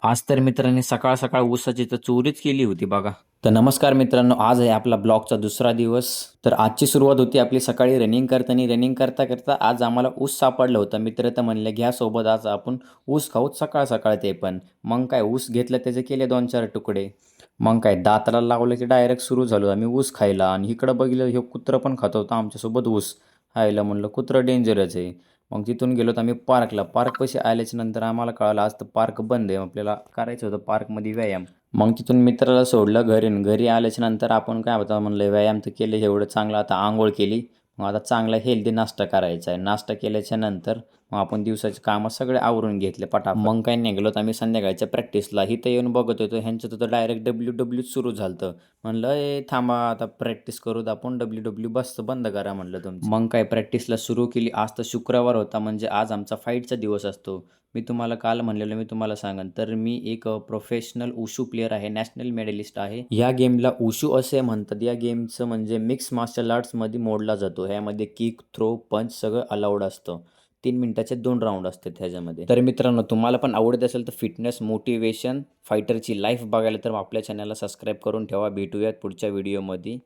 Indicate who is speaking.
Speaker 1: आज तर मित्रांनी सकाळ सकाळ ऊसाची तर चोरीच केली होती बघा. तर नमस्कार मित्रांनो, आज आहे आपला ब्लॉगचा दुसरा दिवस. तर आजची सुरुवात होती आपली सकाळी रनिंग करताना. रनिंग करता करता आज आम्हाला ऊस सापडलं होतं. मित्र तर म्हणले घ्या सोबत, आज आपण ऊस खाऊ सकाळ सकाळ ते पण. मग काय ऊस घेतलं, त्याचे केले 2-4 तुकडे. मग काय दाताला लावलं की डायरेक्ट सुरू झालो आम्ही ऊस खायला. आणि इकडं बघितलं, हे कुत्रं पण खात होतं आमच्यासोबत ऊस. खायला म्हणलं कुत्रं डेंजरच आहे. मग तिथून गेलो आम्ही पार्कला. पार्कपाशी आल्याच्या नंतर आम्हाला कळालं आज तर पार्क बंद आहे. आपल्याला करायचं होतं पार्कमध्ये व्यायाम. मग तिथून मित्राला सोडलं घरी. घरी आल्याच्या नंतर आपण काय होतं म्हणलं, व्यायाम तर केले एवढं चांगलं, आता अंघोळ केली. मग आता चांगला हेल्दी नाश्ता करायचा आहे. नाश्ता केल्याच्या नंतर मग आपण दिवसाचे कामं सगळे आवरून घेतले पटापट. मग काय निघालो आम्ही संध्याकाळच्या प्रॅक्टिसला. इथं येऊन बघत होतो ह्यांचं तर डायरेक्ट डब्ल्यू सुरू झालं. म्हणलं ए थांबा, आता प्रॅक्टिस करूत आपण. बस बंद करा म्हणलं तुमचं. मग काय प्रॅक्टिसला सुरू केली. आज तर शुक्रवार होता, म्हणजे आज आमचा फाईटचा दिवस असतो. मी तुम्हाला काल म्हणलेलं, मी तुम्हाला सांगेन. तर मी एक प्रोफेशनल उशू प्लेयर आहे, नॅशनल मेडलिस्ट आहे. या गेमला उशू असे म्हणतात. या गेमचं म्हणजे मिक्स मार्शल आर्ट्समध्ये मोडला जातो. ह्यामध्ये किक, थ्रो, पंच सगळं अलाउड असतं. 3 मिनिटाचे 2 राऊंड असतात ह्याच्यामध्ये. तर मित्रांनो, तुम्हाला पण आवडत असेल तर फिटनेस, मोटिवेशन, फायटरची लाईफ बघायला तर आपल्या चॅनलला सबस्क्राईब करून ठेवा. भेटूयात पुढच्या व्हिडिओमध्ये.